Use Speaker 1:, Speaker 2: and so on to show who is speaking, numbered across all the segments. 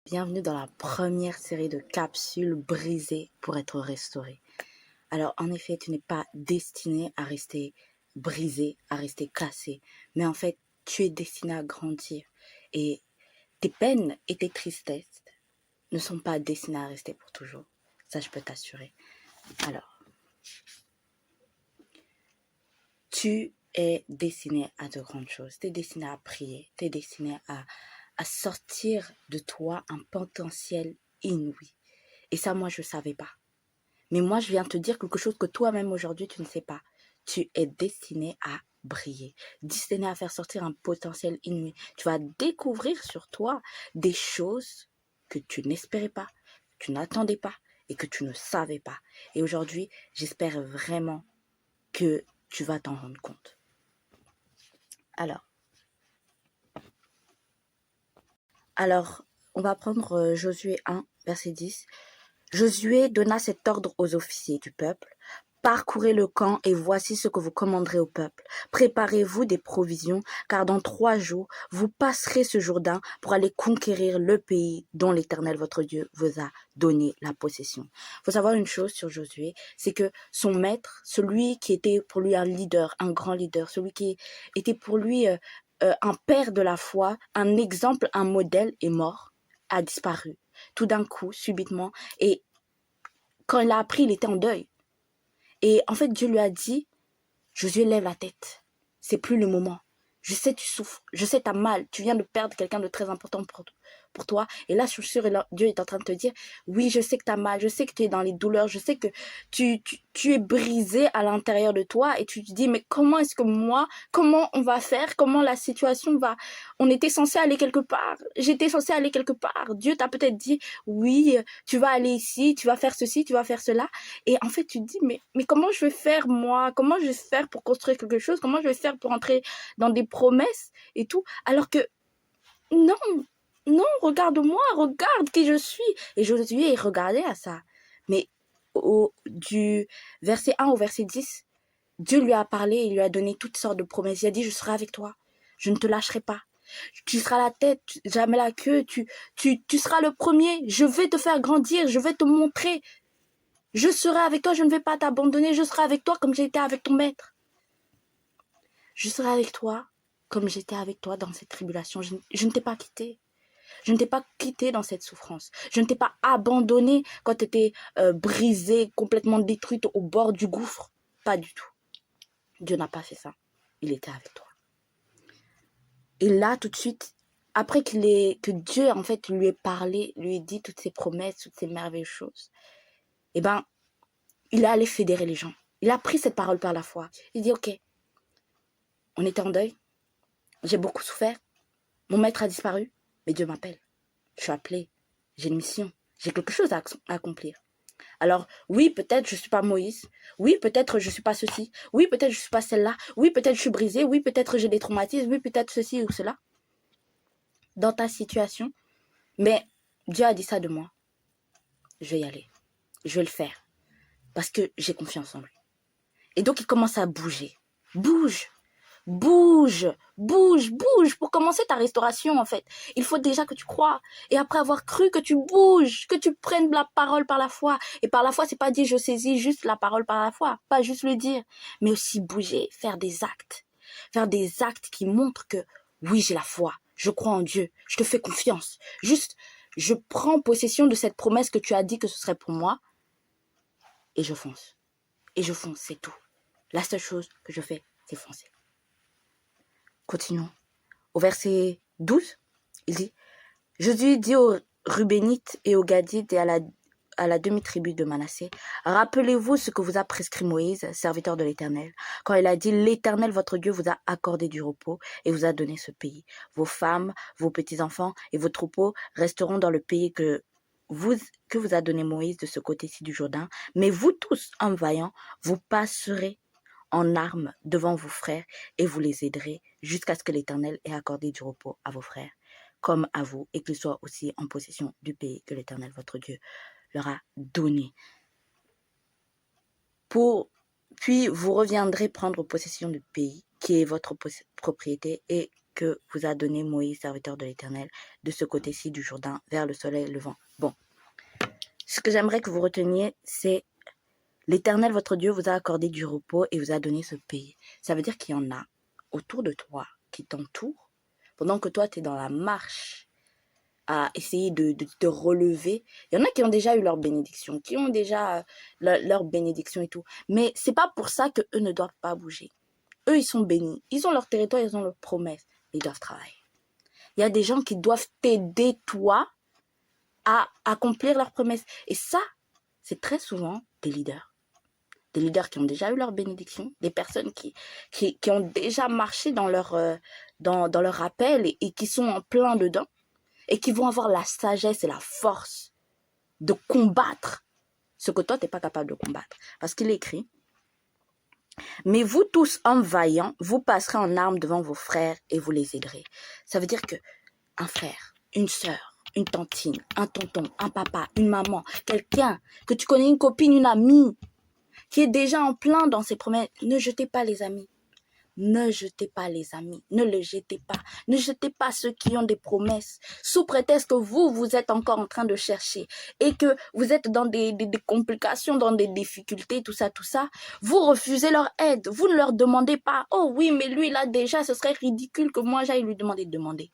Speaker 1: Bienvenue dans la première série de capsules brisées pour être restaurées. Alors en effet, tu n'es pas destiné à rester brisé, à rester cassé, mais en fait, tu es destiné à grandir. Et tes peines et tes tristesses ne sont pas destinées à rester pour toujours. Ça, je peux t'assurer. Alors, tu es destiné à de grandes choses. Tu es destiné à prier. Tu es destiné à sortir de toi un potentiel inouï. Et ça, moi, je ne savais pas. Mais moi, je viens te dire quelque chose que toi-même aujourd'hui, tu ne sais pas. Tu es destiné à briller, destiné à faire sortir un potentiel inouï. Tu vas découvrir sur toi des choses que tu n'espérais pas, que tu n'attendais pas et que tu ne savais pas. Et aujourd'hui, j'espère vraiment que tu vas t'en rendre compte. Alors, on va prendre Josué 1, verset 10. Josué donna cet ordre aux officiers du peuple. Parcourez le camp et voici ce que vous commanderez au peuple. Préparez-vous des provisions, car dans 3 jours, vous passerez ce Jourdain pour aller conquérir le pays dont l'Éternel votre Dieu vous a donné la possession. Il faut savoir une chose sur Josué, c'est que son maître, celui qui était pour lui un leader, un grand leader, celui qui était pour lui un père de la foi, un exemple, un modèle, est mort, a disparu. Tout d'un coup, subitement, et quand il a appris, il était en deuil. Et en fait, Dieu lui a dit, Josué, lève la tête. C'est plus le moment. Je sais tu souffres. Je sais t'as mal. Tu viens de perdre quelqu'un de très important pour toi. Et là, je suis sûre, Dieu est en train de te dire, oui, je sais que t'as mal. Je sais que tu es dans les douleurs. Je sais que tu es brisé à l'intérieur de toi. Et tu te dis, mais comment est-ce que comment on va faire? Comment la situation va? On était censé aller quelque part. J'étais censé aller quelque part. Dieu t'a peut-être dit, oui, tu vas aller ici, tu vas faire ceci, tu vas faire cela. Et en fait, tu te dis, mais comment je vais faire moi? Comment je vais faire pour construire quelque chose? Comment je vais faire pour entrer dans des promesses et tout? Alors que non, non, regarde-moi, regarde qui je suis. Et Josué regardait à ça. Mais du verset 1 au verset 10, Dieu lui a parlé, il lui a donné toutes sortes de promesses. Il a dit, je serai avec toi, je ne te lâcherai pas. Tu seras la tête, jamais la queue, tu seras le premier, je vais te faire grandir, je vais te montrer. Je serai avec toi, je ne vais pas t'abandonner, je serai avec toi comme j'ai été avec ton maître. Je serai avec toi comme j'étais avec toi dans cette tribulation. Je ne t'ai pas quitté. Je ne t'ai pas quitté dans cette souffrance. Je ne t'ai pas abandonné quand tu étais brisée, complètement détruite au bord du gouffre. Pas du tout. Dieu n'a pas fait ça. Il était avec toi. Et là, tout de suite, après que Dieu, en fait, lui ait parlé, lui ait dit toutes ces promesses, toutes ces merveilleuses choses, eh ben, il est allé fédérer les gens. Il a pris cette parole par la foi. Il dit, ok, on était en deuil, j'ai beaucoup souffert, mon maître a disparu, mais Dieu m'appelle. Je suis appelée, j'ai une mission, j'ai quelque chose à accomplir. Alors, oui, peut-être je ne suis pas Moïse, oui, peut-être je ne suis pas ceci, oui, peut-être je ne suis pas celle-là, oui, peut-être je suis brisée, oui, peut-être j'ai des traumatismes, oui, peut-être ceci ou cela, dans ta situation, mais Dieu a dit ça de moi. Je vais y aller, je vais le faire, parce que j'ai confiance en lui. Et donc, il commence à bouger. Bouge, bouge, bouge, bouge pour commencer ta restauration en fait. Il faut déjà que tu crois. Et après avoir cru, que tu bouges, que tu prennes la parole par la foi. Et par la foi, c'est pas dire je saisis juste la parole par la foi, pas juste le dire, mais aussi bouger, faire des actes. Faire des actes qui montrent que oui, j'ai la foi, je crois en Dieu, je te fais confiance. Juste, je prends possession de cette promesse que tu as dit que ce serait pour moi et je fonce. Et je fonce, c'est tout. La seule chose que je fais, c'est foncer. Continuons. Au verset 12, il dit, Josué dit aux Rubénites et aux Gadites et à la demi-tribu de Manassé, rappelez-vous ce que vous a prescrit Moïse, serviteur de l'Éternel, quand il a dit, l'Éternel votre Dieu vous a accordé du repos et vous a donné ce pays. Vos femmes, vos petits-enfants et vos troupeaux resteront dans le pays que vous a donné Moïse de ce côté-ci du Jourdain, mais vous tous, hommes vaillants, vous passerez en armes devant vos frères et vous les aiderez jusqu'à ce que l'Éternel ait accordé du repos à vos frères comme à vous et qu'ils soient aussi en possession du pays que l'Éternel votre Dieu leur a donné. Puis vous reviendrez prendre possession du pays qui est votre propriété et que vous a donné Moïse, serviteur de l'Éternel, de ce côté-ci du Jourdain, vers le soleil levant. Bon, ce que j'aimerais que vous reteniez, c'est l'Éternel, votre Dieu, vous a accordé du repos et vous a donné ce pays. Ça veut dire qu'il y en a autour de toi qui t'entourent, pendant que toi, tu es dans la marche à essayer de te relever. Il y en a qui ont déjà eu leur bénédiction, qui ont déjà leur bénédiction et tout. Mais c'est pas pour ça qu'eux ne doivent pas bouger. Eux, ils sont bénis. Ils ont leur territoire, ils ont leurs promesses. Mais ils doivent travailler. Il y a des gens qui doivent t'aider, toi, à accomplir leurs promesses. Et ça, c'est très souvent des leaders. Des leaders qui ont déjà eu leur bénédiction, des personnes qui ont déjà marché dans leur appel et qui sont en plein dedans et qui vont avoir la sagesse et la force de combattre ce que toi, tu n'es pas capable de combattre. Parce qu'il est écrit, mais vous tous, hommes vaillants, vous passerez en armes devant vos frères et vous les aiderez. Ça veut dire que un frère, une sœur, une tantine, un tonton, un papa, une maman, quelqu'un que tu connais, une copine, une amie, qui est déjà en plein dans ses promesses, ne jetez pas les amis. Ne jetez pas les amis, ne les jetez pas. Ne jetez pas ceux qui ont des promesses, sous prétexte que vous êtes encore en train de chercher et que vous êtes dans des complications, dans des difficultés, tout ça. Vous refusez leur aide, vous ne leur demandez pas. Oh oui, mais lui là déjà, ce serait ridicule que moi j'aille lui demander de demander.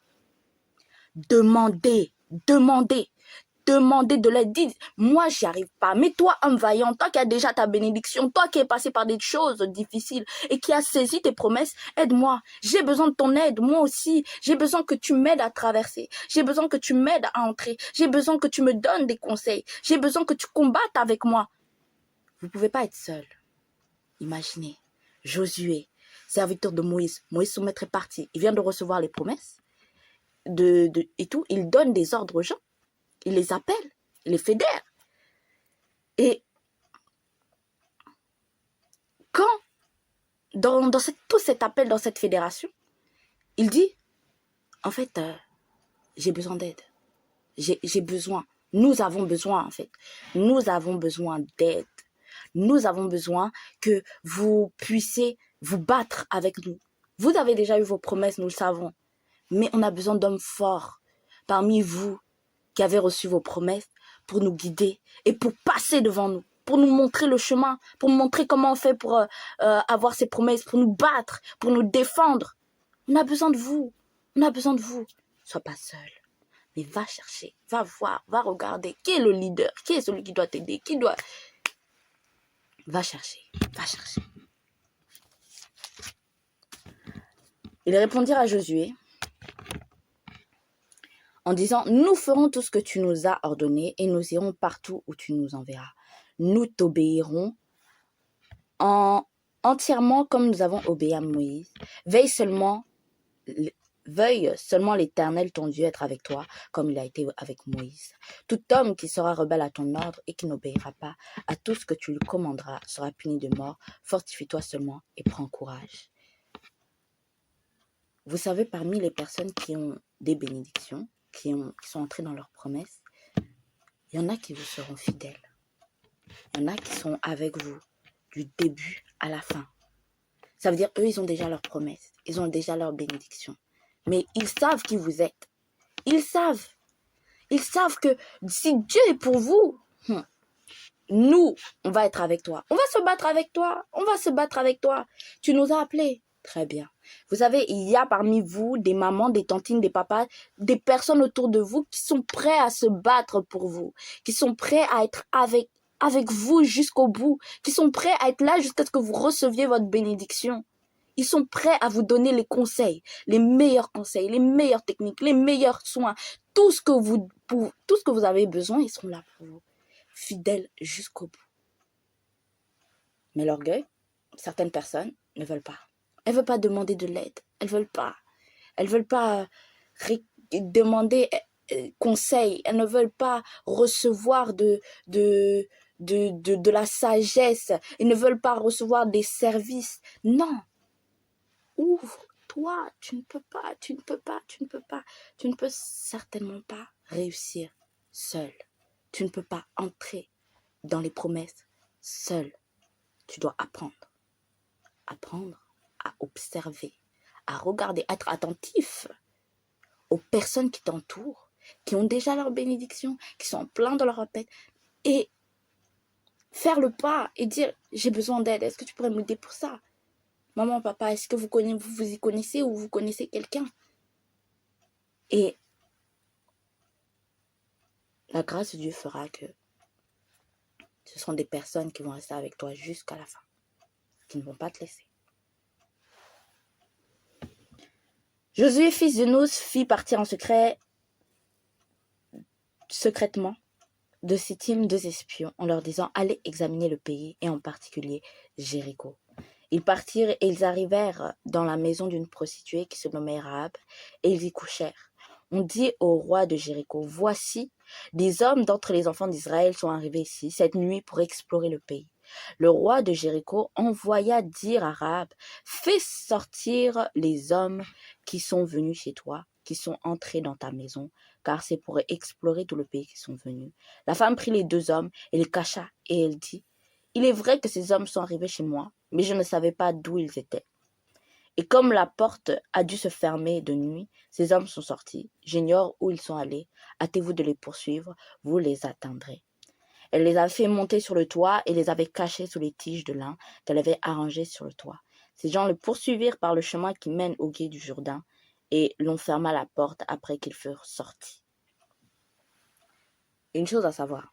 Speaker 1: Demandez de l'aide. Dites, moi, j'y arrive pas. Mais toi, homme vaillant, toi qui as déjà ta bénédiction, toi qui es passé par des choses difficiles et qui as saisi tes promesses, aide-moi. J'ai besoin de ton aide, moi aussi. J'ai besoin que tu m'aides à traverser. J'ai besoin que tu m'aides à entrer. J'ai besoin que tu me donnes des conseils. J'ai besoin que tu combattes avec moi. Vous ne pouvez pas être seul. Imaginez, Josué, serviteur de Moïse. Moïse, son maître est parti. Il vient de recevoir les promesses et tout. Il donne des ordres aux gens. Il les appelle, il les fédère. Et quand, dans tout cet appel, dans cette fédération, il dit, en fait, j'ai besoin d'aide. J'ai besoin. Nous avons besoin, en fait. Nous avons besoin d'aide. Nous avons besoin que vous puissiez vous battre avec nous. Vous avez déjà eu vos promesses, nous le savons. Mais on a besoin d'hommes forts parmi vous qui avez reçu vos promesses pour nous guider et pour passer devant nous, pour nous montrer le chemin, pour nous montrer comment on fait pour avoir ces promesses, pour nous battre, pour nous défendre. On a besoin de vous. On a besoin de vous. Sois pas seul. Mais va chercher, va voir, va regarder. Qui est le leader? Qui est celui qui doit t'aider? Va chercher, va chercher. Ils répondirent à Josué en disant, nous ferons tout ce que tu nous as ordonné et nous irons partout où tu nous enverras. Nous t'obéirons entièrement comme nous avons obéi à Moïse. Veuille seulement l'Éternel ton Dieu être avec toi comme il a été avec Moïse. Tout homme qui sera rebelle à ton ordre et qui n'obéira pas à tout ce que tu lui commanderas sera puni de mort. Fortifie-toi seulement et prends courage. Vous savez, parmi les personnes qui ont des bénédictions, qui sont entrées dans leurs promesses, il y en a qui vous seront fidèles. Il y en a qui sont avec vous du début à la fin. Ça veut dire, eux, ils ont déjà leurs promesses. Ils ont déjà leurs bénédictions. Mais ils savent qui vous êtes. Ils savent. Ils savent que si Dieu est pour vous, nous, on va être avec toi. On va se battre avec toi. On va se battre avec toi. Tu nous as appelés. Très bien. Vous savez, il y a parmi vous des mamans, des tantines, des papas, des personnes autour de vous qui sont prêts à se battre pour vous, qui sont prêts à être avec vous jusqu'au bout, qui sont prêts à être là jusqu'à ce que vous receviez votre bénédiction. Ils sont prêts à vous donner les conseils, les meilleures techniques, les meilleurs soins, tout ce que vous avez besoin, ils seront là pour vous, fidèles jusqu'au bout. Mais l'orgueil, certaines personnes ne veulent pas. Elles ne veulent pas demander de l'aide. Elles ne veulent pas. Elles ne veulent pas demander conseil. Elles ne veulent pas recevoir de la sagesse. Elles ne veulent pas recevoir des services. Non. Ouvre-toi. Tu ne peux pas. Tu ne peux pas. Tu ne peux pas. Tu ne peux certainement pas réussir seul. Tu ne peux pas entrer dans les promesses seul. Tu dois apprendre à observer, à regarder, à être attentif aux personnes qui t'entourent, qui ont déjà leur bénédiction, qui sont pleins de leur appel, et faire le pas et dire j'ai besoin d'aide, est-ce que tu pourrais m'aider pour ça? Maman, papa, est-ce que vous y connaissez ou vous connaissez quelqu'un? Et la grâce de Dieu fera que ce sont des personnes qui vont rester avec toi jusqu'à la fin, qui ne vont pas te laisser. Josué, fils de Nous, fit partir en secrètement de Sittim 2 espions en leur disant « Allez examiner le pays et en particulier Jéricho ». Ils partirent et ils arrivèrent dans la maison d'une prostituée qui se nommait Rahab et ils y couchèrent. On dit au roi de Jéricho « Voici, des hommes d'entre les enfants d'Israël sont arrivés ici cette nuit pour explorer le pays. » Le roi de Jéricho envoya dire à Rahab « Fais sortir les hommes qui sont venus chez toi, qui sont entrés dans ta maison, car c'est pour explorer tout le pays qu'ils sont venus. » La femme prit les 2 hommes et les cacha, et elle dit « Il est vrai que ces hommes sont arrivés chez moi, mais je ne savais pas d'où ils étaient. Et comme la porte a dû se fermer de nuit, ces hommes sont sortis. J'ignore où ils sont allés. Hâtez-vous de les poursuivre, vous les atteindrez. » Elle les avait fait monter sur le toit et les avait cachés sous les tiges de lin qu'elle avait arrangées sur le toit. Ces gens le poursuivirent par le chemin qui mène au gué du Jourdain et l'on ferma la porte après qu'ils furent sortis. Une chose à savoir,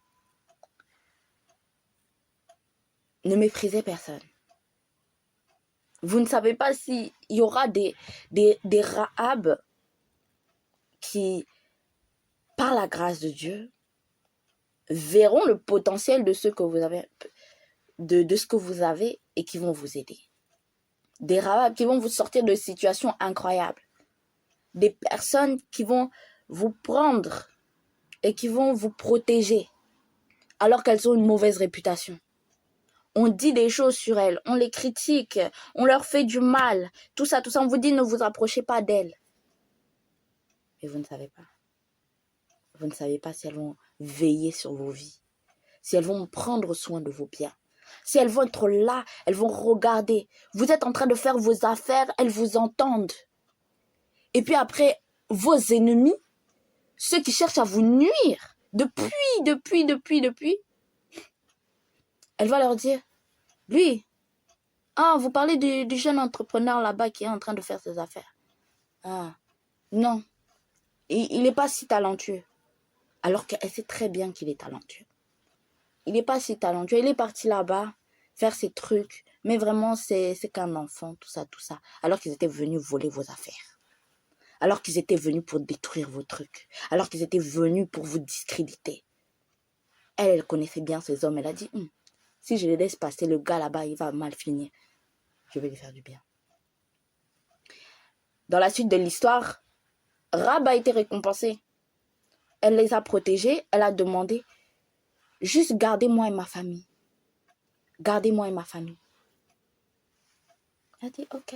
Speaker 1: ne méprisez personne. Vous ne savez pas s'il y aura des Rahab qui, par la grâce de Dieu, verront le potentiel de ce que vous avez, de ce que vous avez et qui vont vous aider. Des Rahab qui vont vous sortir de situations incroyables. Des personnes qui vont vous prendre et qui vont vous protéger alors qu'elles ont une mauvaise réputation. On dit des choses sur elles, on les critique, on leur fait du mal, tout ça, on vous dit ne vous approchez pas d'elles. Mais vous ne savez pas. Vous ne savez pas si elles vont veiller sur vos vies, si elles vont prendre soin de vos biens, si elles vont être là, elles vont regarder. Vous êtes en train de faire vos affaires, elles vous entendent. Et puis après, vos ennemis, ceux qui cherchent à vous nuire, depuis, elle va leur dire, lui, vous parlez du jeune entrepreneur là-bas qui est en train de faire ses affaires. Non, il n'est pas si talentueux. Alors qu'elle sait très bien qu'il est talentueux. Il n'est pas si talentueux. Il est parti là-bas faire ses trucs. Mais vraiment, c'est qu'un enfant, tout ça. Alors qu'ils étaient venus voler vos affaires. Alors qu'ils étaient venus pour détruire vos trucs. Alors qu'ils étaient venus pour vous discréditer. Elle connaissait bien ces hommes. Elle a dit, si je les laisse passer, le gars là-bas, il va mal finir. Je vais lui faire du bien. Dans la suite de l'histoire, Rahab a été récompensée. Elle les a protégés. Elle a demandé, juste gardez-moi et ma famille. Gardez-moi et ma famille. Elle a dit, ok,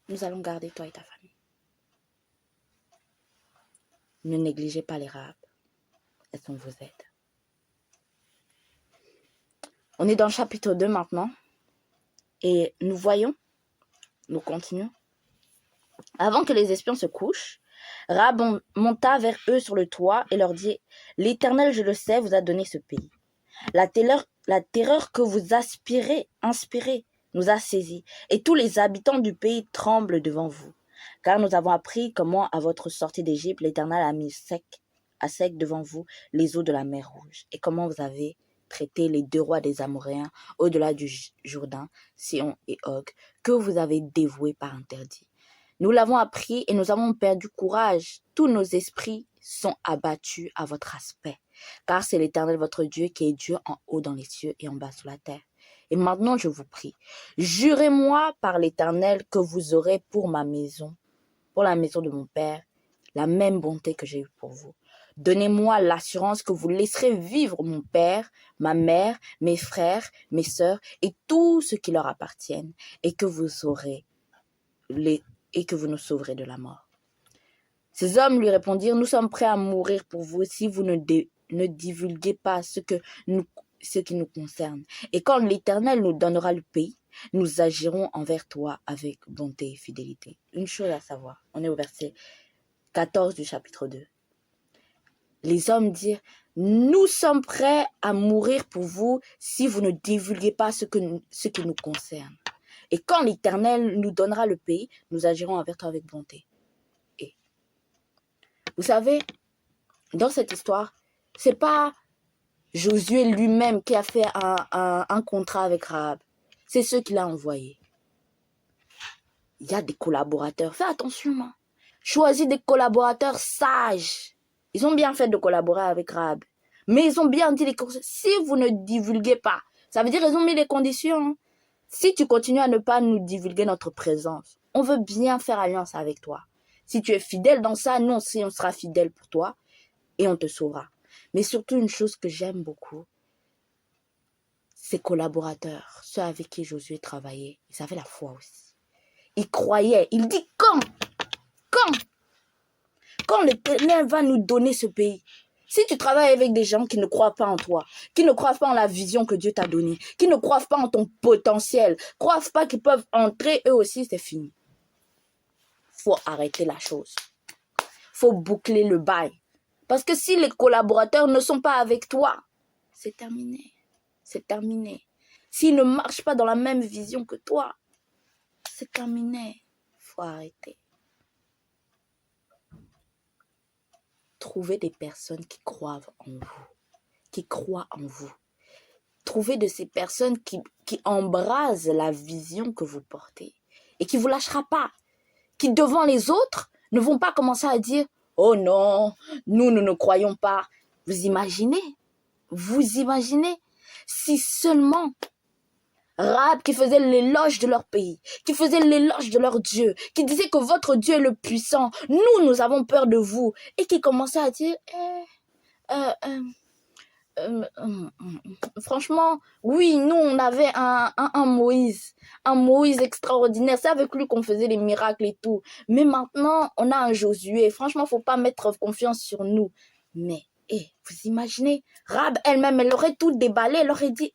Speaker 1: nous allons garder toi et ta famille. Ne négligez pas les Rahab. Elles sont vos aides. On est dans le chapitre 2 maintenant. Et nous continuons. Avant que les espions se couchent, Rahab monta vers eux sur le toit et leur dit « L'Éternel, je le sais, vous a donné ce pays. La terreur que vous inspirez nous a saisis, et tous les habitants du pays tremblent devant vous. Car nous avons appris comment, à votre sortie d'Égypte, l'Éternel a mis à sec devant vous les eaux de la mer Rouge, et comment vous avez traité les 2 rois des Amoréens au-delà du Jourdain, Sihon et Og, que vous avez dévoués par interdit. Nous l'avons appris et nous avons perdu courage. Tous nos esprits sont abattus à votre aspect, car c'est l'Éternel votre Dieu qui est Dieu en haut dans les cieux et en bas sur la terre. Et maintenant, je vous prie, jurez-moi par l'Éternel que vous aurez pour ma maison, pour la maison de mon Père, la même bonté que j'ai eue pour vous. Donnez-moi l'assurance que vous laisserez vivre mon père, ma mère, mes frères, mes sœurs et tout ce qui leur appartiennent, et que vous nous sauverez de la mort. » Ces hommes lui répondirent, « Nous sommes prêts à mourir pour vous si vous ne divulguez pas ce qui nous concerne. Et quand l'Éternel nous donnera le pays, nous agirons envers toi avec bonté et fidélité. Une chose à savoir, on est au verset 14 du chapitre 2. Les hommes dirent, nous sommes prêts à mourir pour vous si vous ne divulguez pas ce qui nous concerne. Et quand l'Éternel nous donnera le pays, nous agirons envers toi avec bonté. Et vous savez, dans cette histoire, c'est pas Josué lui-même qui a fait un contrat avec Rahab. C'est ceux qu'il a envoyés. Il y a des collaborateurs. Fais attention. Hein. Choisis des collaborateurs sages. Ils ont bien fait de collaborer avec Rahab. Mais ils ont bien dit les conditions. Si vous ne divulguez pas, ça veut dire qu'ils ont mis les conditions. Hein. Si tu continues à ne pas nous divulguer notre présence, on veut bien faire alliance avec toi. Si tu es fidèle dans ça, nous aussi on sera fidèle pour toi et on te sauvera. Mais surtout une chose que j'aime beaucoup, ses collaborateurs, ceux avec qui Josué travaillait, ils avaient la foi aussi. Ils croyaient. Il dit quand l'Éternel va nous donner ce pays. Si tu travailles avec des gens qui ne croient pas en toi, qui ne croient pas en la vision que Dieu t'a donnée, qui ne croient pas en ton potentiel, ne croient pas qu'ils peuvent entrer, eux aussi, c'est fini. Faut arrêter la chose. Faut boucler le bail. Parce que si les collaborateurs ne sont pas avec toi, c'est terminé. C'est terminé. S'ils ne marchent pas dans la même vision que toi, c'est terminé. Faut arrêter. Trouvez des personnes qui croient en vous. Qui croient en vous. Trouvez de ces personnes qui embrasent la vision que vous portez. Et qui ne vous lâchera pas. Qui devant les autres ne vont pas commencer à dire « Oh non, nous ne croyons pas ». Vous imaginez si seulement Rahab qui faisait l'éloge de leur pays, qui faisait l'éloge de leur Dieu, qui disait que votre Dieu est le puissant, nous avons peur de vous, et qui commençait à dire franchement, oui, nous on avait un Moïse extraordinaire, c'est avec lui qu'on faisait les miracles et tout, mais maintenant on a un Josué, franchement faut pas mettre confiance sur nous. Mais vous imaginez, Rahab elle-même, elle aurait tout déballé, elle aurait dit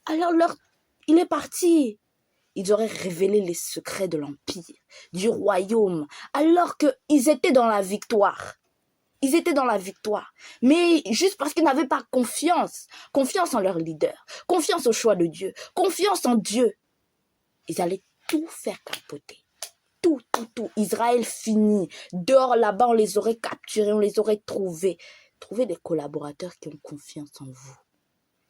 Speaker 1: alors il est parti. Ils auraient révélé les secrets de l'empire, du royaume, alors qu'ils étaient dans la victoire. Ils étaient dans la victoire. Mais juste parce qu'ils n'avaient pas confiance en leur leader, confiance au choix de Dieu, confiance en Dieu, ils allaient tout faire capoter. Tout. Israël fini. Dehors là-bas, on les aurait capturés, on les aurait trouvés. Trouvez des collaborateurs qui ont confiance en vous,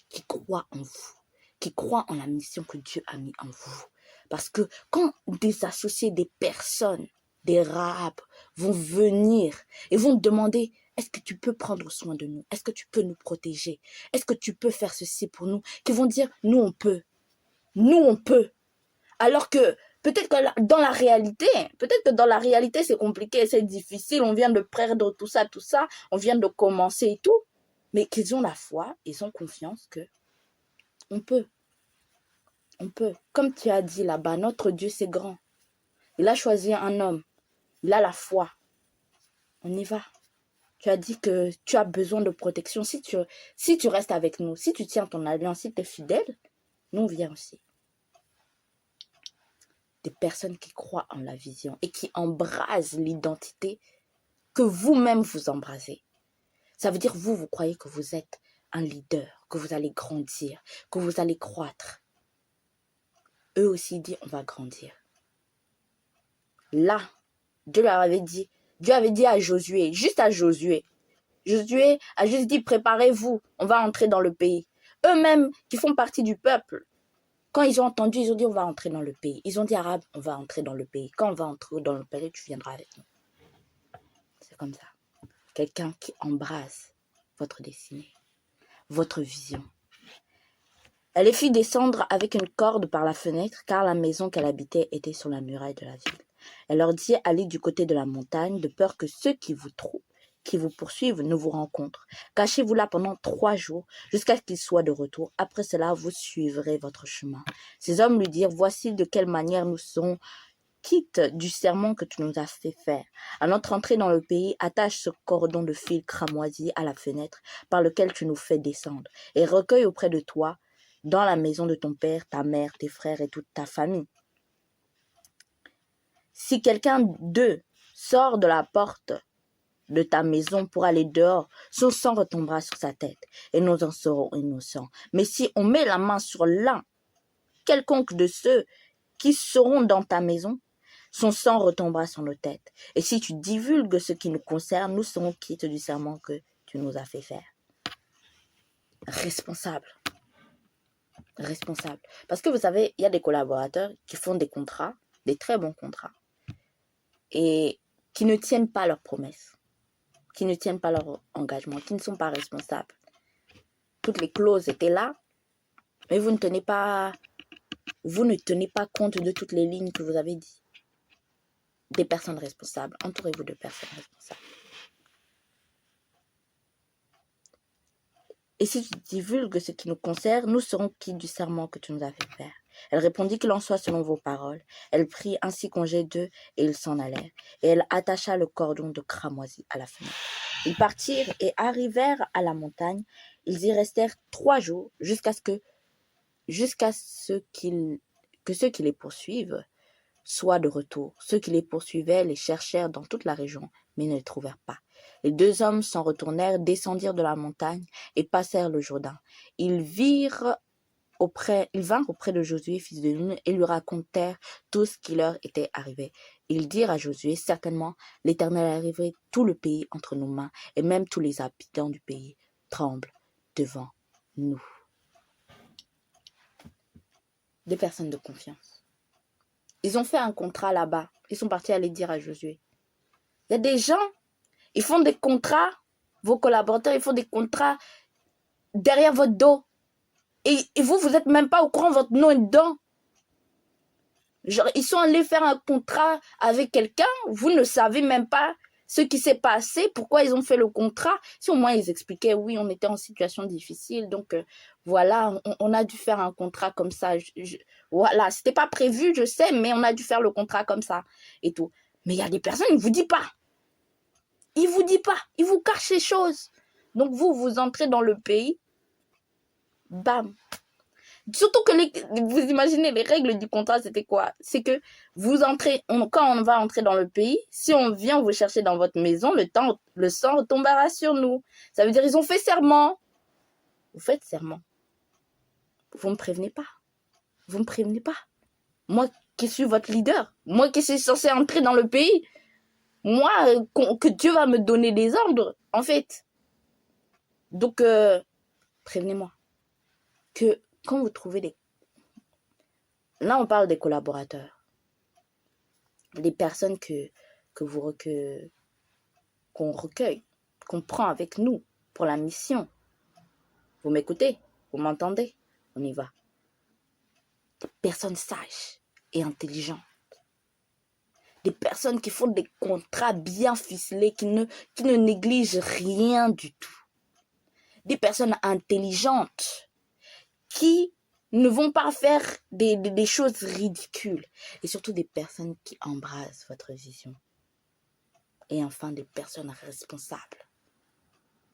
Speaker 1: qui croient en vous, qui croient en la mission que Dieu a mis en vous. Parce que quand des associés, des personnes, des Rahab vont venir et vont demander « Est-ce que tu peux prendre soin de nous? Est-ce que tu peux nous protéger? Est-ce que tu peux faire ceci pour nous ?» Qui vont dire « Nous, on peut. Nous, on peut. » Alors que peut-être que dans la réalité, c'est compliqué, c'est difficile. On vient de perdre tout ça. On vient de commencer et tout. Mais qu'ils ont la foi, ils ont confiance que on peut. On peut. Comme tu as dit là-bas, notre Dieu, c'est grand. Il a choisi un homme. Il a la foi. On y va. Tu as dit que tu as besoin de protection. Si tu restes avec nous, si tu tiens ton alliance, si tu es fidèle, nous, on vient aussi. Des personnes qui croient en la vision et qui embrasent l'identité que vous-même vous embrasez. Ça veut dire vous croyez que vous êtes un leader, que vous allez grandir, que vous allez croître. Eux aussi disent on va grandir. Là, Dieu avait dit à Josué, juste à Josué. Josué a juste dit préparez-vous, on va entrer dans le pays. Eux-mêmes qui font partie du peuple, quand ils ont entendu, ils ont dit on va entrer dans le pays. Ils ont dit Arabe, on va entrer dans le pays. Quand on va entrer dans le pays, tu viendras avec nous. C'est comme ça. Quelqu'un qui embrasse votre destinée, votre vision. Elle les fit descendre avec une corde par la fenêtre, car la maison qu'elle habitait était sur la muraille de la ville. Elle leur dit allez du côté de la montagne, de peur que ceux qui vous poursuivent ne vous rencontrent. Cachez-vous là pendant 3 jours, jusqu'à ce qu'ils soient de retour. Après cela, vous suivrez votre chemin. Ces hommes lui dirent voici de quelle manière nous serons quitte du serment que tu nous as fait faire. À notre entrée dans le pays, attache ce cordon de fil cramoisi à la fenêtre par lequel tu nous fais descendre et recueille auprès de toi dans la maison de ton père, ta mère, tes frères et toute ta famille. Si quelqu'un d'eux sort de la porte de ta maison pour aller dehors, son sang retombera sur sa tête et nous en serons innocents. Mais si on met la main sur l'un quelconque de ceux qui seront dans ta maison, son sang retombera sur nos têtes. Et si tu divulgues ce qui nous concerne, nous serons quittes du serment que tu nous as fait faire. Responsable. Responsable. Parce que vous savez, il y a des collaborateurs qui font des contrats, des très bons contrats, et qui ne tiennent pas leurs promesses, qui ne tiennent pas leur engagement, qui ne sont pas responsables. Toutes les clauses étaient là, mais vous ne tenez pas compte de toutes les lignes que vous avez dit. Des personnes responsables. Entourez-vous de personnes responsables. Et si tu divulgues ce qui nous concerne, nous serons quittes du serment que tu nous as fait faire. Elle répondit qu'il en soit selon vos paroles. Elle prit ainsi congé d'eux et ils s'en allèrent. Et elle attacha le cordon de cramoisi à la fenêtre. Ils partirent et arrivèrent à la montagne. Ils y restèrent 3 jours jusqu'à ce que ceux qui les poursuivent soient de retour. Ceux qui les poursuivaient les cherchèrent dans toute la région, mais ne les trouvèrent pas. Les 2 hommes s'en retournèrent, descendirent de la montagne et passèrent le Jourdain. Ils vinrent auprès de Josué, fils de Nun, et lui racontèrent tout ce qui leur était arrivé. Ils dirent à Josué, certainement, l'Éternel a livré tout le pays entre nos mains, et même tous les habitants du pays tremblent devant nous. Des personnes de confiance. Ils ont fait un contrat là-bas. Ils sont partis aller dire à Josué. Il y a des gens, ils font des contrats, vos collaborateurs, ils font des contrats derrière votre dos. Et vous n'êtes même pas au courant, votre nom est dedans. Genre, ils sont allés faire un contrat avec quelqu'un, vous ne savez même pas ce qui s'est passé, pourquoi ils ont fait le contrat. Si au moins ils expliquaient, oui, on était en situation difficile, donc voilà, on a dû faire un contrat comme ça. Voilà, c'était pas prévu, je sais, mais on a dû faire le contrat comme ça et tout. Mais il y a des personnes, ils ne vous disent pas. Ils ne vous disent pas, ils vous cachent les choses. Donc vous entrez dans le pays, bam. Surtout que vous imaginez, les règles du contrat, c'était quoi? C'est que vous entrez, quand on va entrer dans le pays, si on vient vous chercher dans votre maison, le sang retombera sur nous. Ça veut dire ils ont fait serment. Vous faites serment. Vous ne me prévenez pas. Vous ne me prévenez pas. Moi qui suis votre leader, moi qui suis censé entrer dans le pays, moi que Dieu va me donner des ordres, en fait. Donc, prévenez-moi que quand vous trouvez des... Là, on parle des collaborateurs. Des personnes qu'on recueille, qu'on prend avec nous pour la mission. Vous m'écoutez? Vous m'entendez? On y va. Des personnes sages et intelligentes. Des personnes qui font des contrats bien ficelés, qui ne négligent rien du tout. Des personnes intelligentes qui ne vont pas faire des choses ridicules. Et surtout des personnes qui embrassent votre vision. Et enfin, des personnes responsables.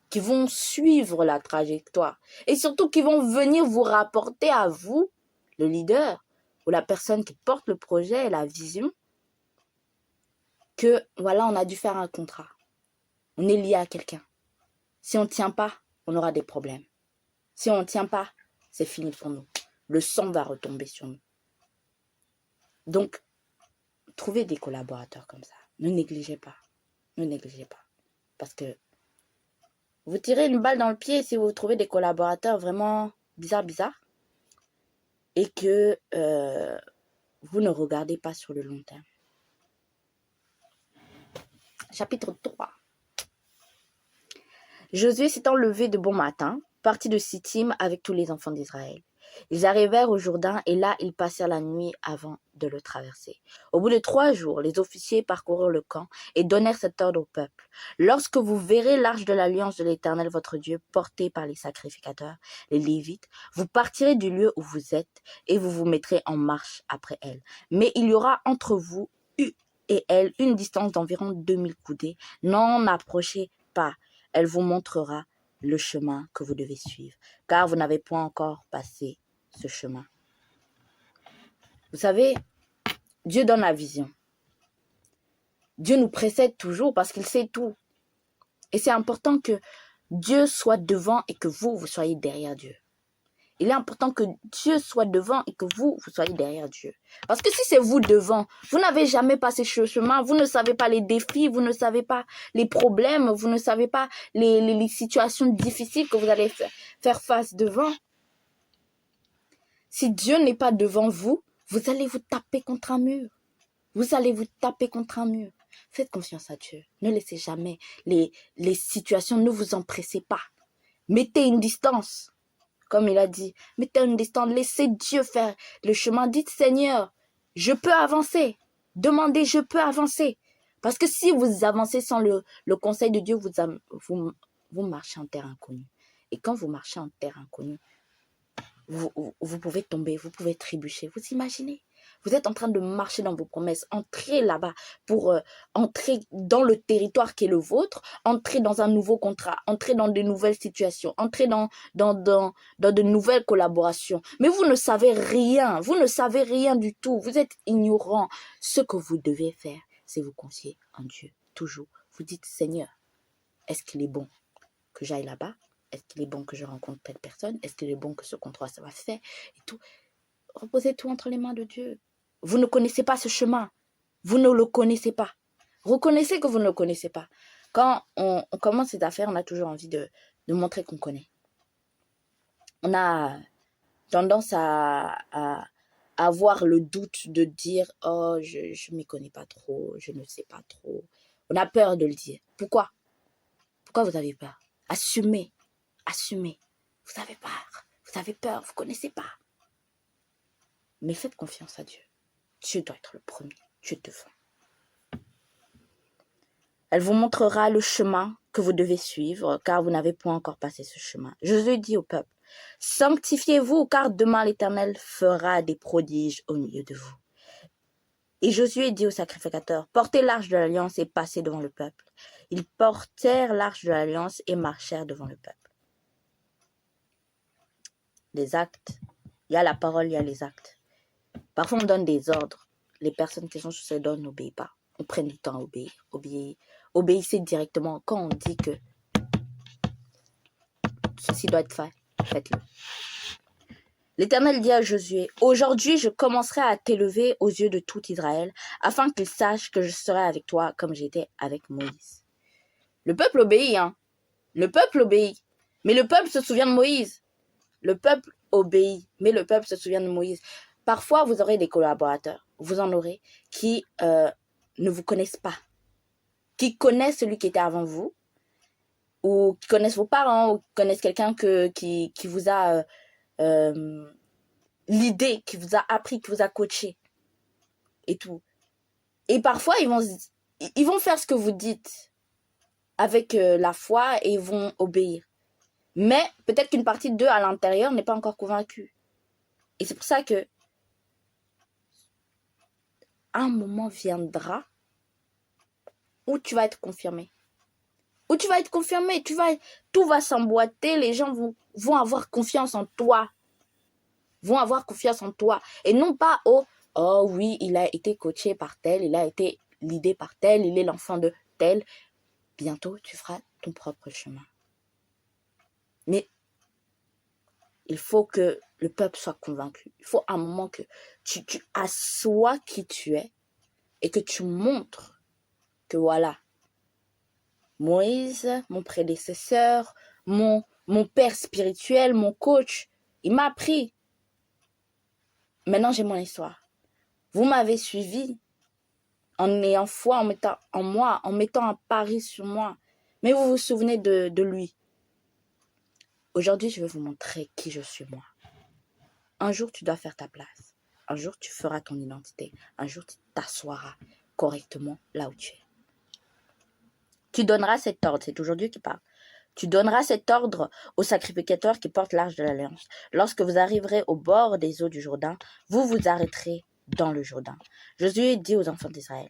Speaker 1: Qui vont suivre la trajectoire. Et surtout qui vont venir vous rapporter à vous, le leader, ou la personne qui porte le projet et la vision, que voilà, on a dû faire un contrat. On est lié à quelqu'un. Si on ne tient pas, on aura des problèmes. Si on ne tient pas, c'est fini pour nous. Le sang va retomber sur nous. Donc, trouvez des collaborateurs comme ça. Ne négligez pas. Ne négligez pas. Parce que vous tirez une balle dans le pied si vous trouvez des collaborateurs vraiment bizarres. Et que vous ne regardez pas sur le long terme. Chapitre 3. Josué s'étant levé de bon matin, partit de Sittim avec tous les enfants d'Israël. Ils arrivèrent au Jourdain et là ils passèrent la nuit avant de le traverser. Au bout de 3 jours, les officiers parcoururent le camp et donnèrent cet ordre au peuple. Lorsque vous verrez l'arche de l'alliance de l'Éternel votre Dieu portée par les sacrificateurs, les Lévites, vous partirez du lieu où vous êtes et vous vous mettrez en marche après elle. Mais il y aura entre vous et elle une distance d'environ 2000 coudées. N'en approchez pas. Elle vous montrera le chemin que vous devez suivre, car vous n'avez point encore passé ce chemin. Vous savez, Dieu donne la vision. Dieu nous précède toujours parce qu'il sait tout. Et c'est important que Dieu soit devant et que vous soyez derrière Dieu. Il est important que Dieu soit devant et que vous soyez derrière Dieu. Parce que si c'est vous devant, vous n'avez jamais passé ce chemin, vous ne savez pas les défis, vous ne savez pas les problèmes, vous ne savez pas les situations difficiles que vous allez faire face devant. Si Dieu n'est pas devant vous, vous allez vous taper contre un mur. Vous allez vous taper contre un mur. Faites confiance à Dieu. Ne laissez jamais les situations, ne vous empressez pas. Mettez une distance. Comme il a dit, mettez une distance, laissez Dieu faire le chemin. Dites, Seigneur, je peux avancer. Demandez, je peux avancer. Parce que si vous avancez sans le conseil de Dieu, vous marchez en terre inconnue. Et quand vous marchez en terre inconnue, vous pouvez tomber, vous pouvez trébucher. Vous imaginez? Vous êtes en train de marcher dans vos promesses. Entrez là-bas pour entrer dans le territoire qui est le vôtre, entrer dans un nouveau contrat, entrer dans de nouvelles situations, entrer dans de nouvelles collaborations. Mais vous ne savez rien. Vous ne savez rien du tout. Vous êtes ignorant. Ce que vous devez faire, c'est vous confier en Dieu. Toujours. Vous dites, Seigneur, est-ce qu'il est bon que j'aille là-bas? Est-ce qu'il est bon que je rencontre telle personne? Est-ce qu'il est bon que ce contrat, ça va se faire? Et tout. Reposez tout entre les mains de Dieu. Vous ne connaissez pas ce chemin. Vous ne le connaissez pas. Reconnaissez que vous ne le connaissez pas. Quand on commence cette affaire, on a toujours envie de montrer qu'on connaît. On a tendance à avoir le doute de dire « Oh, je ne m'y connais pas trop, je ne sais pas trop. » On a peur de le dire. Pourquoi? Pourquoi vous avez peur? Assumez. Assumez. Vous avez peur. Vous avez peur. Vous ne connaissez pas. Mais faites confiance à Dieu. Dieu doit être le premier. Dieu devant. Elle vous montrera le chemin que vous devez suivre, car vous n'avez point encore passé ce chemin. Josué dit au peuple, sanctifiez-vous, car demain l'Éternel fera des prodiges au milieu de vous. Et Josué dit aux sacrificateurs, portez l'arche de l'alliance et passez devant le peuple. Ils portèrent l'arche de l'alliance et marchèrent devant le peuple. Les actes, il y a la parole, il y a les actes. Parfois, on donne des ordres. Les personnes qui sont sous ces ordres n'obéissent pas. On prend du temps à obéir. Obéissez directement. Quand on dit que ceci doit être fait, faites-le. L'Éternel dit à Josué, aujourd'hui je commencerai à t'élever aux yeux de tout Israël, afin qu'ils sachent que je serai avec toi comme j'étais avec Moïse. Le peuple obéit, hein. Le peuple obéit. Mais le peuple se souvient de Moïse. Le peuple obéit, mais le peuple se souvient de Moïse. Parfois, vous aurez des collaborateurs, vous en aurez, qui ne vous connaissent pas, qui connaissent celui qui était avant vous, ou qui connaissent vos parents, ou qui connaissent quelqu'un qui vous a l'idée, qui vous a appris, qui vous a coaché, et tout. Et parfois, ils vont faire ce que vous dites avec la foi et ils vont obéir. Mais peut-être qu'une partie d'eux à l'intérieur n'est pas encore convaincue. Et c'est pour ça que un moment viendra où tu vas être confirmé. Où tu vas être confirmé, tout va s'emboîter, les gens vont avoir confiance en toi. Vont avoir confiance en toi. Et non pas oh oui, il a été coaché par tel, il a été l'idée par tel, il est l'enfant de tel. Bientôt, tu feras ton propre chemin. Mais il faut que le peuple soit convaincu. Il faut un moment que tu assois qui tu es et que tu montres que voilà, Moïse, mon prédécesseur, mon père spirituel, mon coach, il m'a appris. Maintenant, j'ai mon histoire. Vous m'avez suivi en ayant foi, en mettant en moi, en mettant un pari sur moi. Mais vous vous souvenez de lui. Aujourd'hui, je vais vous montrer qui je suis moi. Un jour, tu dois faire ta place. Un jour, tu feras ton identité. Un jour, tu t'assoiras correctement là où tu es. Tu donneras cet ordre, c'est toujours Dieu qui parle. Tu donneras cet ordre aux sacrificateurs qui portent l'arche de l'alliance. Lorsque vous arriverez au bord des eaux du Jourdain, vous vous arrêterez dans le Jourdain. Josué dit aux enfants d'Israël,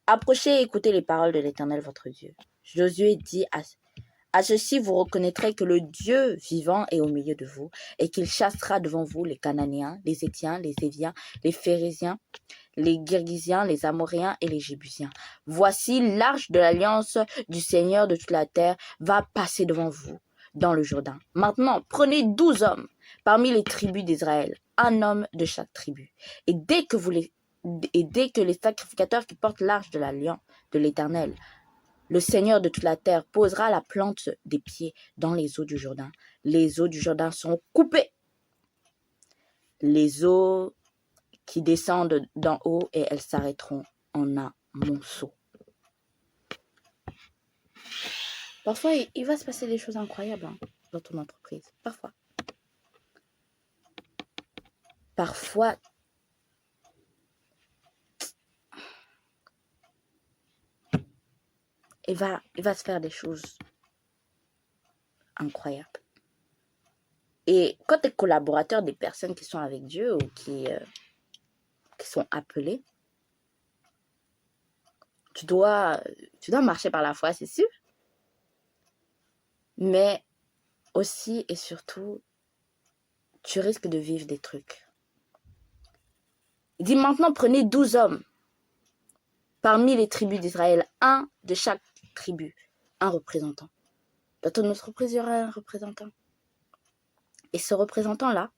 Speaker 1: approchez et écoutez les paroles de l'Éternel votre Dieu. Josué dit À ceci, vous reconnaîtrez que le Dieu vivant est au milieu de vous et qu'il chassera devant vous les Cananéens, les Étiens, les Éviens, les Phérésiens, les Girgisiens, les Amoréens et les Jébusiens. Voici l'arche de l'alliance du Seigneur de toute la terre va passer devant vous dans le Jourdain. Maintenant, prenez 12 hommes parmi les tribus d'Israël, un homme de chaque tribu. Et dès que les sacrificateurs qui portent l'arche de l'alliance de l'Éternel, le Seigneur de toute la terre, posera la plante des pieds dans les eaux du Jourdain, les eaux du Jourdain seront coupées. Les eaux qui descendent d'en haut et elles s'arrêteront en un monceau. Parfois, il va se passer des choses incroyables dans ton entreprise. Parfois, il va se faire des choses incroyables. Et quand tu es collaborateur des personnes qui sont avec Dieu ou qui sont appelées, tu dois marcher par la foi, c'est sûr. Mais aussi et surtout, tu risques de vivre des trucs. Il dit maintenant, prenez 12 hommes parmi les tribus d'Israël, un de chaque tribu, un représentant. Dans ton entreprise, il y aura un représentant. Et ce représentant-là,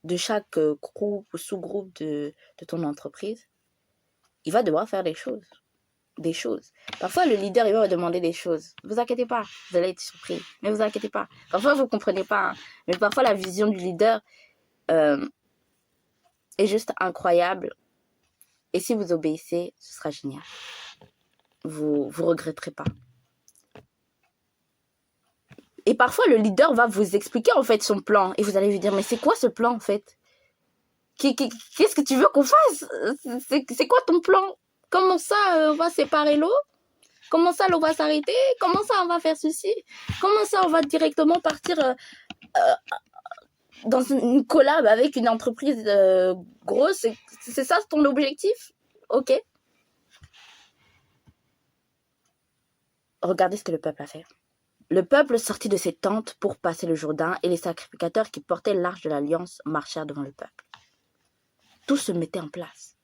Speaker 1: de chaque groupe ou sous-groupe de ton entreprise, il va devoir faire des choses. Parfois, le leader, il va demander des choses. Ne vous inquiétez pas, vous allez être surpris. Ne vous inquiétez pas. Parfois, vous ne comprenez pas. Mais parfois, la vision du leader est juste incroyable. Et si vous obéissez, ce sera génial. Vous regretterez pas. Et parfois, le leader va vous expliquer en fait son plan. Et vous allez lui dire, mais c'est quoi ce plan en fait? Qu'est-ce que tu veux qu'on fasse? C'est quoi ton plan? Comment ça, on va séparer l'eau? Comment ça, l'eau va s'arrêter? Comment ça, on va faire ceci? Comment ça, on va directement partir dans une collab avec une entreprise grosse? C'est ça ton objectif? Ok. Regardez ce que le peuple a fait. Le peuple sortit de ses tentes pour passer le Jourdain et les sacrificateurs qui portaient l'arche de l'alliance marchèrent devant le peuple. Tout se mettait en place.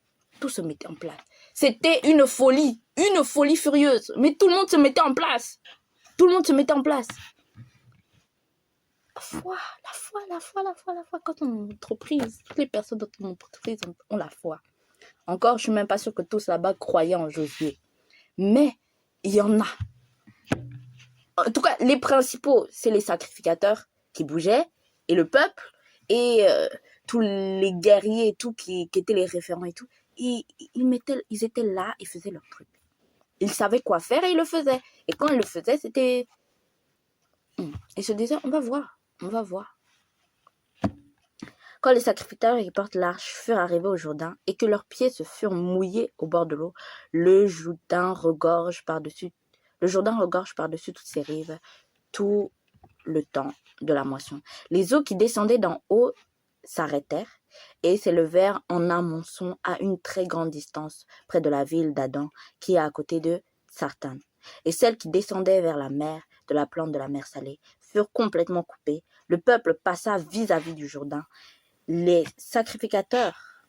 Speaker 1: C'était une folie furieuse. Mais tout le monde se mettait en place. La foi. Quand ton entreprise, toutes les personnes dans ton entreprise ont la foi. Encore, je ne suis même pas sûre que tous là-bas croyaient en Josué. Mais il y en a. En tout cas, les principaux, c'est les sacrificateurs qui bougeaient et le peuple et tous les guerriers et tout qui étaient les référents et tout. Ils étaient là, ils faisaient leur truc. Ils savaient quoi faire et ils le faisaient. Et quand ils le faisaient, c'était... Ils se disaient, on va voir. Quand les sacrificateurs qui portent l'arche furent arrivés au Jourdain et que leurs pieds se furent mouillés au bord de l'eau, le Jourdain regorge par-dessus toutes ses rives, tout le temps de la moisson. Les eaux qui descendaient d'en haut s'arrêtèrent et s'élevèrent en un monceau à une très grande distance près de la ville d'Adam qui est à côté de Sartan. Et celles qui descendaient vers la mer, de la plante de la mer Salée, furent complètement coupées. Le peuple passa vis-à-vis du Jourdain. Les sacrificateurs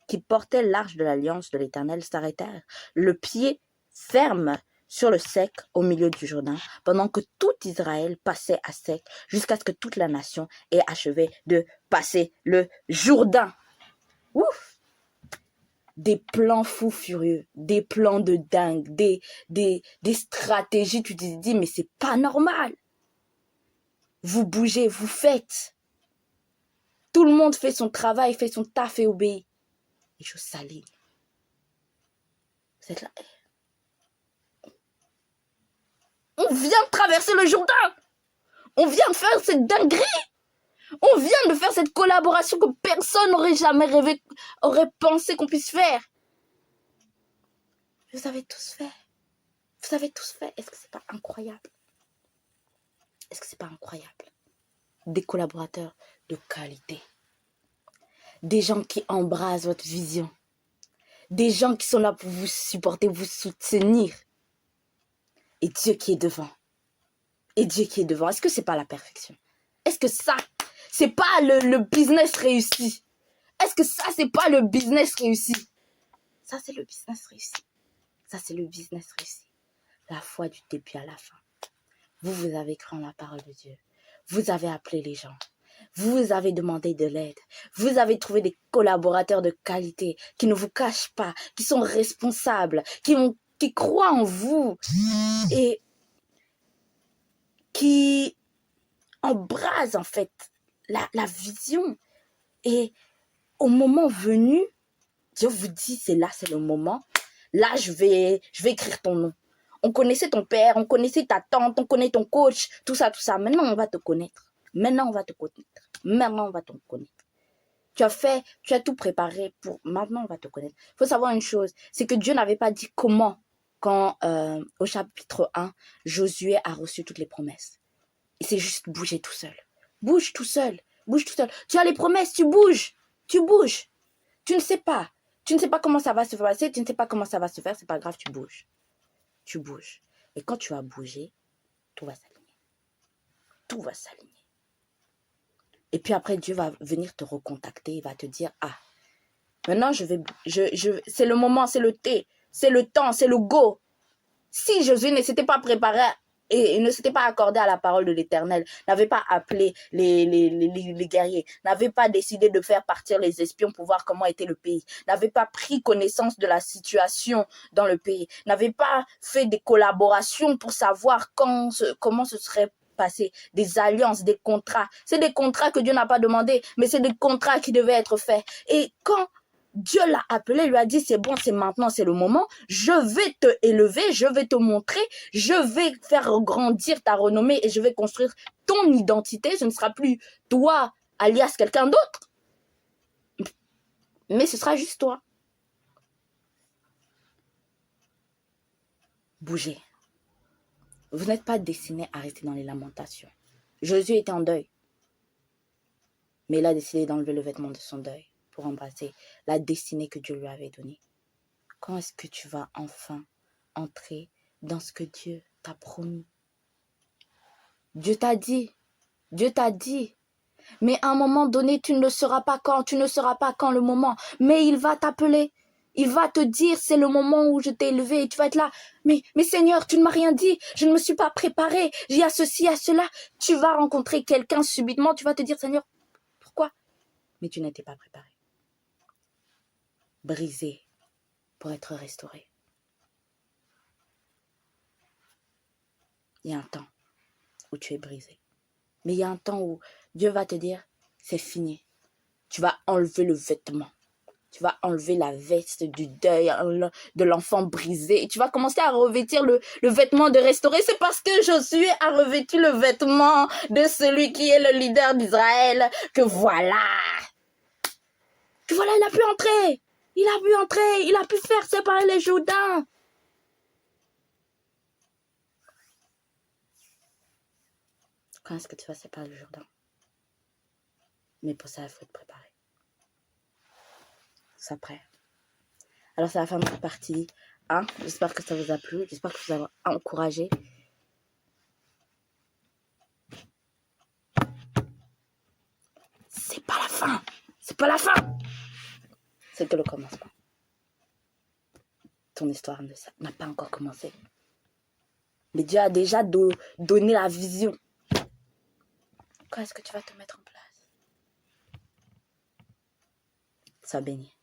Speaker 1: qui portaient l'arche de l'alliance de l'Éternel s'arrêtèrent, le pied ferme sur le sec au milieu du Jourdain, pendant que tout Israël passait à sec, jusqu'à ce que toute la nation ait achevé de passer le Jourdain. Ouf! Des plans fous furieux, des plans de dingue, des stratégies, tu te dis, mais c'est pas normal. Vous bougez, vous faites. Tout le monde fait son travail, fait son taf et obéit. Les choses s'alignent. Vous êtes là. On vient de traverser le Jourdain. On vient de faire cette dinguerie. On vient de faire cette collaboration que personne n'aurait jamais rêvé, aurait pensé qu'on puisse faire. Vous avez tous fait. Est-ce que c'est pas incroyable? Des collaborateurs de qualité. Des gens qui embrassent votre vision. Des gens qui sont là pour vous supporter, vous soutenir. Et Dieu qui est devant. et Dieu qui est devant. Est-ce que c'est pas la perfection? Est-ce que ça, c'est pas le business réussi? Est-ce que ça, c'est pas le business réussi? Ça, c'est le business réussi. Ça, c'est le business réussi. La foi du début à la fin. Vous avez cru en la parole de Dieu. Vous avez appelé les gens. Vous avez demandé de l'aide. Vous avez trouvé des collaborateurs de qualité qui ne vous cachent pas, qui sont responsables, qui croient en vous et qui embrasent en fait la vision. Et au moment venu, Dieu vous dit, c'est là, c'est le moment. Là, je vais écrire ton nom. On connaissait ton père, on connaissait ta tante, on connaît ton coach, tout ça, tout ça. Maintenant, on va te connaître. Maintenant, on va te connaître. Maintenant, on va te connaître. Tu as tout préparé pour... Maintenant, on va te connaître. Il faut savoir une chose, c'est que Dieu n'avait pas dit comment quand, au chapitre 1, Josué a reçu toutes les promesses. Il s'est juste bougé tout seul. Bouge tout seul. Bouge tout seul. Tu as les promesses, tu bouges. Tu bouges. Tu ne sais pas. Tu ne sais pas comment ça va se passer, tu ne sais pas comment ça va se faire, c'est pas grave, tu bouges. Tu bouges. Et quand tu as bougé, tout va s'aligner. Tout va s'aligner. Et puis après, Dieu va venir te recontacter, il va te dire, ah, maintenant c'est le moment, c'est le thé, c'est le temps, c'est le go. Si Josué ne s'était pas préparé et ne s'était pas accordé à la parole de l'Éternel, n'avait pas appelé les guerriers, n'avait pas décidé de faire partir les espions pour voir comment était le pays, n'avait pas pris connaissance de la situation dans le pays, n'avait pas fait des collaborations pour savoir comment ce serait passé, des alliances, des contrats. C'est des contrats que Dieu n'a pas demandé, mais c'est des contrats qui devaient être faits. Et quand Dieu l'a appelé, lui a dit, c'est bon, c'est maintenant, c'est le moment. Je vais te élever, je vais te montrer, je vais faire grandir ta renommée et je vais construire ton identité. Ce ne sera plus toi, alias quelqu'un d'autre, mais ce sera juste toi. Bougez. Vous n'êtes pas destiné à rester dans les lamentations. Jésus était en deuil, mais il a décidé d'enlever le vêtement de son deuil pour embrasser la destinée que Dieu lui avait donnée. Quand est-ce que tu vas enfin entrer dans ce que Dieu t'a promis? Dieu t'a dit, mais à un moment donné, tu ne le sauras pas quand le moment, mais il va t'appeler, il va te dire, c'est le moment où je t'ai élevé, et tu vas être là, mais Seigneur, tu ne m'as rien dit, je ne me suis pas préparé, il y a ceci, il y a cela, tu vas rencontrer quelqu'un subitement, tu vas te dire, Seigneur, pourquoi? Mais tu n'étais pas préparé. Brisé pour être restauré. Il y a un temps où tu es brisé. Mais il y a un temps où Dieu va te dire, c'est fini. Tu vas enlever le vêtement. Tu vas enlever la veste du deuil de l'enfant brisé. Et tu vas commencer à revêtir le vêtement de restaurer. C'est parce que Josué a revêtu le vêtement de celui qui est le leader d'Israël que voilà. Que voilà, il a pu entrer. Il a pu faire séparer les Jourdains. Quand est-ce que tu vas séparer le Jourdain? Mais pour ça, il faut te préparer. Ça prêt. Alors, c'est la fin de notre partie 1. J'espère que ça vous a plu. J'espère que vous avez encouragé. C'est pas la fin. C'est pas la fin. C'est que le commencement. Ton histoire n'a pas encore commencé. Mais Dieu a déjà donné la vision. Quand est-ce que tu vas te mettre en place? Sois béni.